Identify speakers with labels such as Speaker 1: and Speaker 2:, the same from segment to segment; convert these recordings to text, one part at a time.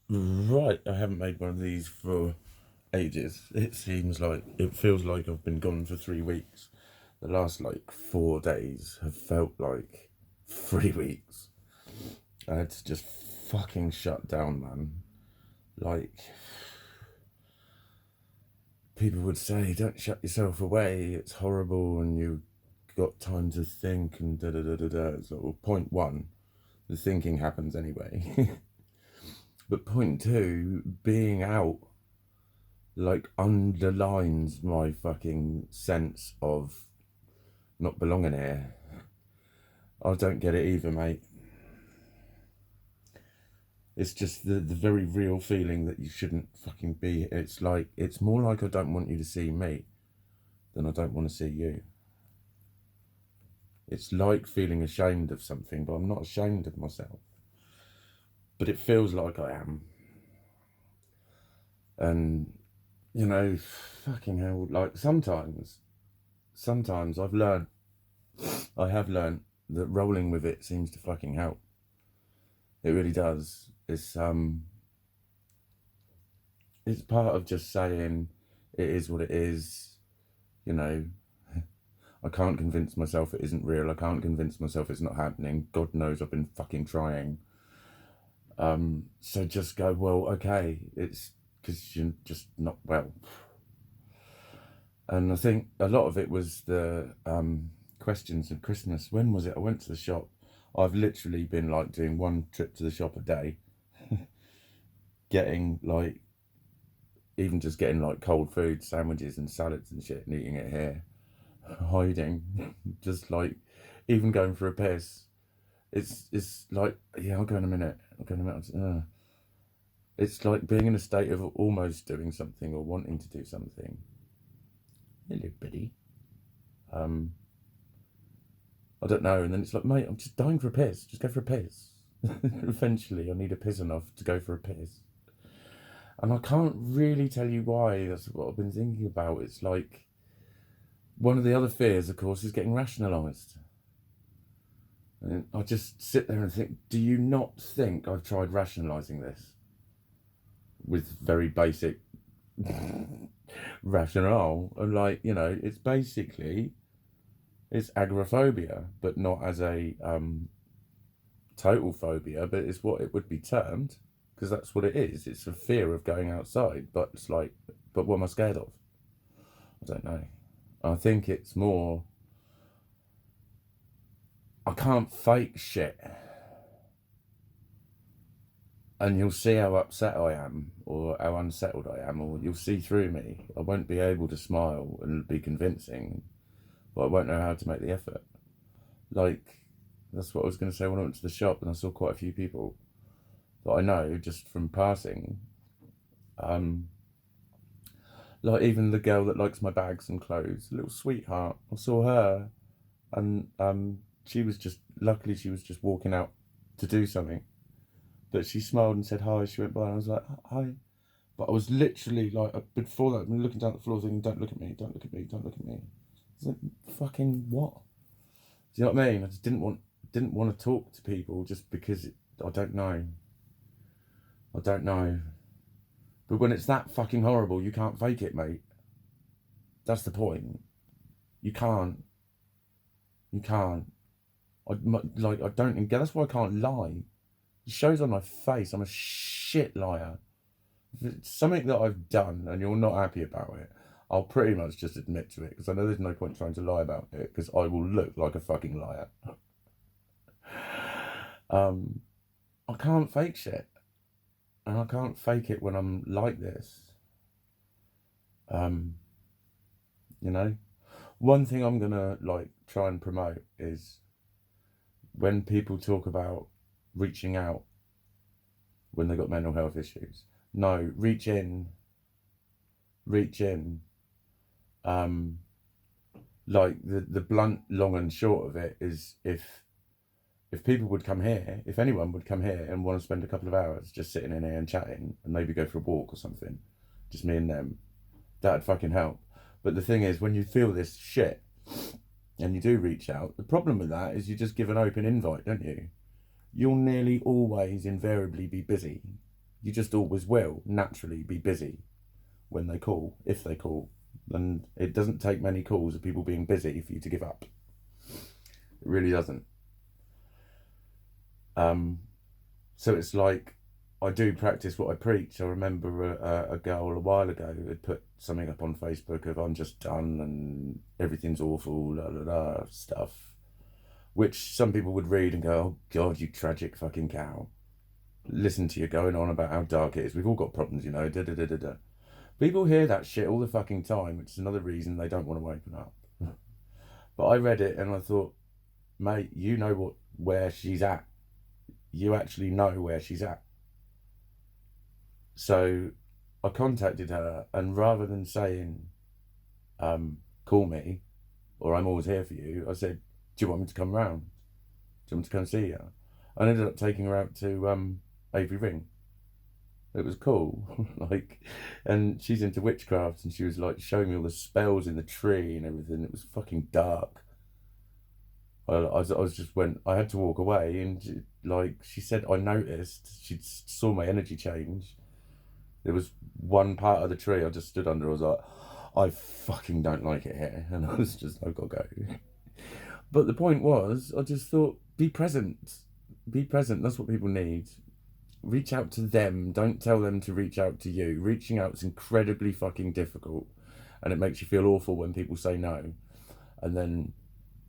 Speaker 1: Right, I haven't made one of these for ages. It feels like I've been gone for 3 weeks. The last like 4 days have felt like 3 weeks. I had to just fucking shut down, man. Like, people would say, don't shut yourself away, it's horrible, and you've got time to think, and da da da da da. So, well, point one, the thinking happens anyway. But point two, being out like underlines my fucking sense of not belonging here. I don't get it either, mate. It's just the very real feeling that you shouldn't fucking be here. It's more like I don't want you to see me than I don't want to see you. It's like feeling ashamed of something, but I'm not ashamed of myself. But it feels like I am. And, fucking hell, like sometimes I have learned that rolling with it seems to fucking help. It really does. It's part of just saying it is what it is. You know, I can't convince myself it isn't real. I can't convince myself it's not happening. God knows I've been fucking trying. So just go, well, okay, it's because you're just not well. And I think a lot of it was the questions of Christmas. When was it? I went to the shop. I've literally been like doing one trip to the shop a day, getting like even just getting like cold food, sandwiches and salads and shit, and eating it here, hiding, just like even going for a piss. It's like, yeah, I'll go in a minute. I'll go in a minute. It's like being in a state of almost doing something or wanting to do something. Hello, buddy. Um, I don't know. And then it's like, mate, I'm just dying for a piss. Just go for a piss. Eventually, I need a piss enough to go for a piss. And I can't really tell you why. That's what I've been thinking about. It's like one of the other fears, of course, is getting rationalised. And I just sit there and think, do you not think I've tried rationalising this with very basic rationale? And like, it's basically it's agoraphobia, but not as a total phobia, but it's what it would be termed, because that's what it is. It's a fear of going outside, but it's like, but what am I scared of? I don't know. I think it's more, I can't fake shit. And you'll see how upset I am, or how unsettled I am, or you'll see through me. I won't be able to smile and be convincing, but I won't know how to make the effort. Like, that's what I was going to say when I went to the shop and I saw quite a few people that I know just from passing. Um, like even the girl that likes my bags and clothes, a little sweetheart. I saw her, and she was just luckily she was just walking out to do something, but she smiled and said hi. She went by, and I was like, hi. But I was literally like, before that, I've been looking down at the floor thinking, don't look at me, don't look at me, don't look at me. I was like, fucking what? Do you know what I mean? I just didn't want to talk to people just because I don't know. I don't know. But when it's that fucking horrible, you can't fake it, mate. That's the point. You can't. You can't. I don't get. That's why I can't lie. It shows on my face. I'm a shit liar. If it's something that I've done and you're not happy about it, I'll pretty much just admit to it, because I know there's no point trying to lie about it, because I will look like a fucking liar. Um, I can't fake shit, and I can't fake it when I'm like this. Um, you know, one thing I'm gonna like try and promote is when people talk about reaching out when they've got mental health issues. No, reach in. Um, like the blunt, long and short of it is, if people would come here, if anyone would come here and want to spend a couple of hours just sitting in here and chatting and maybe go for a walk or something, just me and them, that'd fucking help. But the thing is, when you feel this shit and you do reach out, the problem with that is you just give an open invite, don't you? You'll nearly always invariably be busy. You just always will naturally be busy when they call, if they call. And it doesn't take many calls of people being busy for you to give up. It really doesn't. So it's like, I do practice what I preach. I remember a girl a while ago had put something up on Facebook of, I'm just done and everything's awful, la la la stuff, which some people would read and go, oh God, you tragic fucking cow. Listen to you going on about how dark it is. We've all got problems, you know, da da da da da. People hear that shit all the fucking time, which is another reason they don't want to open up. But I read it and I thought, mate, you know where she's at. You actually know where she's at. So I contacted her, and rather than saying, call me, or I'm always here for you, I said, do you want me to come round? Do you want me to come see you? I ended up taking her out to Avery Ring. It was cool. Like, and she's into witchcraft, and she was like showing me all the spells in the tree and everything. It was fucking dark. I was just I had to walk away, and like she said, I noticed, she saw my energy change. There was one part of the tree I just stood under. I was like, I fucking don't like it here. And I was just, I've got to go. But the point was, I just thought, be present. Be present. That's what people need. Reach out to them. Don't tell them to reach out to you. Reaching out is incredibly fucking difficult. And it makes you feel awful when people say no. And then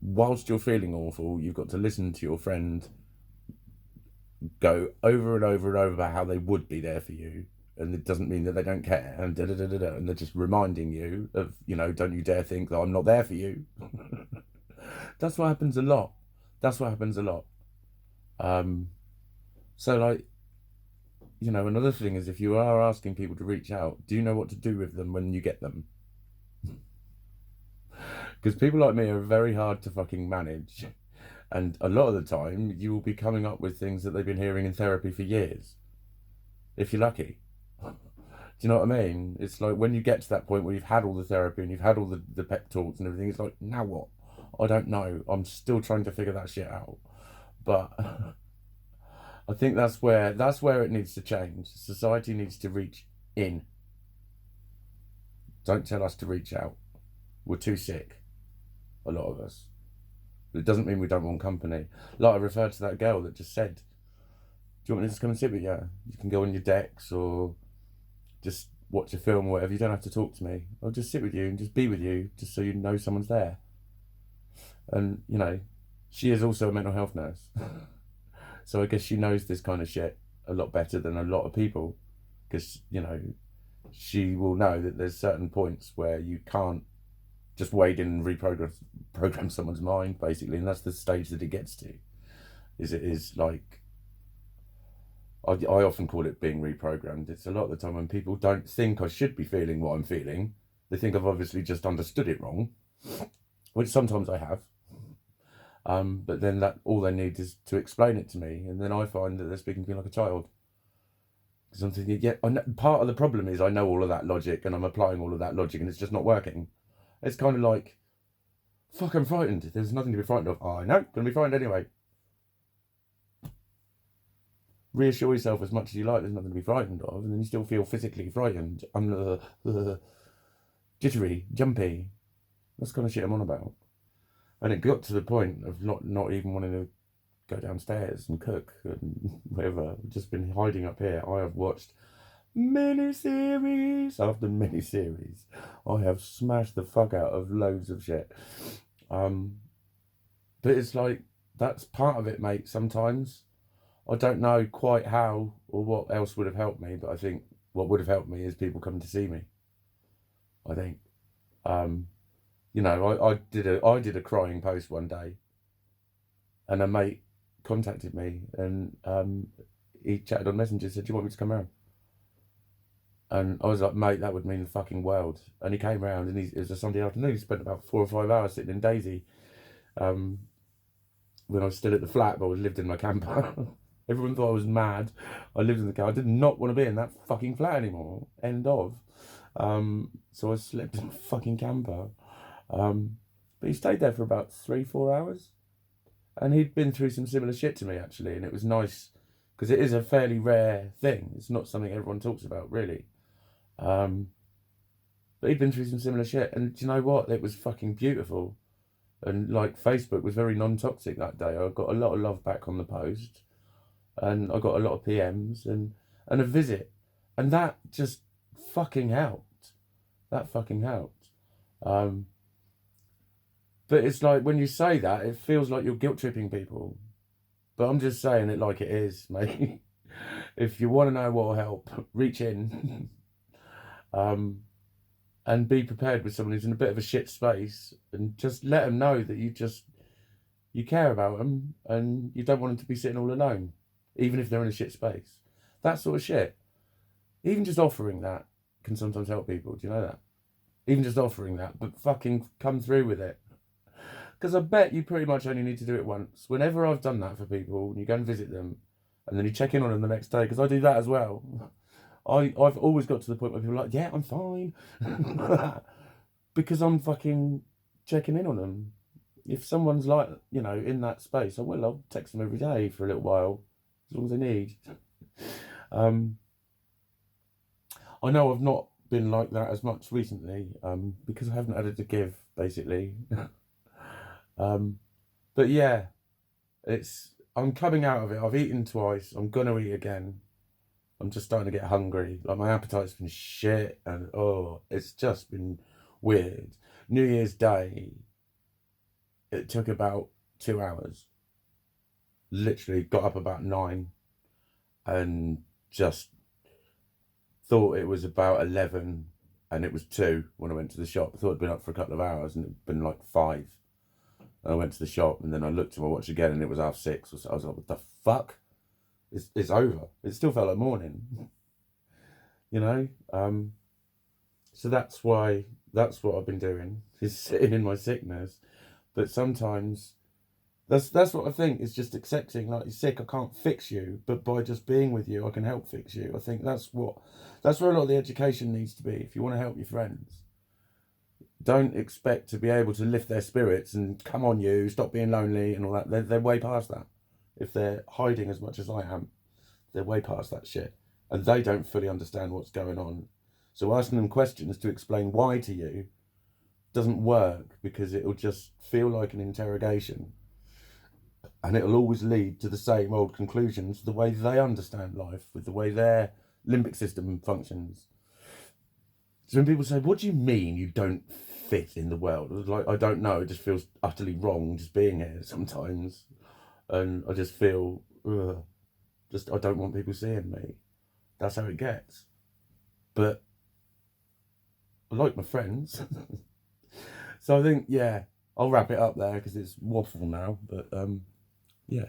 Speaker 1: whilst you're feeling awful, you've got to listen to your friend go over and over and over about how they would be there for you. And it doesn't mean that they don't care, and da da da da da, and they're just reminding you of, you know, don't you dare think that I'm not there for you. That's what happens a lot. That's what happens a lot. So like, you know, another thing is, if you are asking people to reach out, do you know what to do with them when you get them? Because people like me are very hard to fucking manage, and a lot of the time you will be coming up with things that they've been hearing in therapy for years, if you're lucky. Do you know what I mean? It's like when you get to that point where you've had all the therapy and you've had all the pep talks and everything, it's like, now what? I don't know. I'm still trying to figure that shit out. But I think that's where it needs to change. Society needs to reach in. Don't tell us to reach out. We're too sick, a lot of us. But it doesn't mean we don't want company. Like I referred to that girl that just said, do you want me to just come and sit with you? You can go on your decks or just watch a film or whatever. You don't have to talk to me. I'll just sit with you and just be with you, just so you know someone's there. And, you know, she is also a mental health nurse. So I guess she knows this kind of shit a lot better than a lot of people. Because, you know, she will know that there's certain points where you can't just wade in and program someone's mind, basically. And that's the stage that it gets to. It is like, I often call it being reprogrammed. It's a lot of the time when people don't think I should be feeling what I'm feeling. They think I've obviously just understood it wrong, which sometimes I have. But then that all they need is to explain it to me, and then I find that they're speaking to me like a child. Because I'm thinking, yeah, part of the problem is I know all of that logic, and I'm applying all of that logic, and it's just not working. It's kind of like, fuck, I'm frightened. There's nothing to be frightened of. Oh, I know, gonna be frightened anyway. Reassure yourself as much as you like, there's nothing to be frightened of, and then you still feel physically frightened. I'm jittery, jumpy. That's the kind of shit I'm on about. And it got to the point of not even wanting to go downstairs and cook and whatever. I've just been hiding up here. I have watched mini-series after mini-series. I have smashed the fuck out of loads of shit. But it's like, that's part of it, mate, sometimes. I don't know quite how or what else would have helped me, but I think what would have helped me is people coming to see me. I think, you know, I did a crying post one day, and a mate contacted me, and he chatted on Messenger, said, "Do you want me to come round?" And I was like, "Mate, that would mean the fucking world." And he came round, and it was a Sunday afternoon. He spent about 4 or 5 hours sitting in Daisy. When I was still at the flat, but I lived in my camper. Everyone thought I was mad. I lived in the car. I did not want to be in that fucking flat anymore. End of. So I slept in a fucking camper. But he stayed there for about 3-4 hours. And he'd been through some similar shit to me, actually. And it was nice because it is a fairly rare thing. It's not something everyone talks about, really. But he'd been through some similar shit, and do you know what? It was fucking beautiful. And like Facebook was very non-toxic that day. I got a lot of love back on the post, and I got a lot of PMs and a visit, and that just fucking helped. That fucking helped. But it's like when you say that, it feels like you're guilt tripping people. But I'm just saying it like it is, mate. If you want to know what will help, reach in. And be prepared with someone who's in a bit of a shit space, and just let them know that you care about them and you don't want them to be sitting all alone, even if they're in a shit space. That sort of shit. Even just offering that can sometimes help people. Do you know that? Even just offering that, but fucking come through with it. Because I bet you pretty much only need to do it once. Whenever I've done that for people, and you go and visit them, and then you check in on them the next day, because I do that as well. I've always got to the point where people are like, yeah, I'm fine. Because I'm fucking checking in on them. If someone's like, you know, in that space, I'll text them every day for a little while, as long as they need. I know I've not been like that as much recently, because I haven't had it to give, basically. But yeah, I'm coming out of it. I've eaten twice. I'm gonna eat again. I'm just starting to get hungry. Like, my appetite's been shit, and it's just been weird. New Year's Day, it took about 2 hours. Literally got up about 9 and just thought it was about 11, and it was 2 when I went to the shop. I thought I'd been up for a couple of hours, and it'd been like 5. And I went to the shop, and then I looked at my watch again, and it was 6:30. So I was like, what the fuck? It's over. It still felt like morning. You know? So that's what I've been doing, is sitting in my sickness. But sometimes that's what I think, is just accepting, like, you're sick, I can't fix you, but by just being with you I can help fix you. I think that's where a lot of the education needs to be. If you want to help your friends, don't expect to be able to lift their spirits and come on you, stop being lonely and all that. They're way past that. If they're hiding as much as I am, they're way past that shit. And they don't fully understand what's going on. So asking them questions to explain why to you doesn't work, because it'll just feel like an interrogation. And it'll always lead to the same old conclusions, the way they understand life, with the way their limbic system functions. So when people say, what do you mean you don't fit in the world? I was like, I don't know. It just feels utterly wrong just being here sometimes. And I just feel, I don't want people seeing me. That's how it gets. But I like my friends. So I think, yeah, I'll wrap it up there because it's waffle now. But yeah.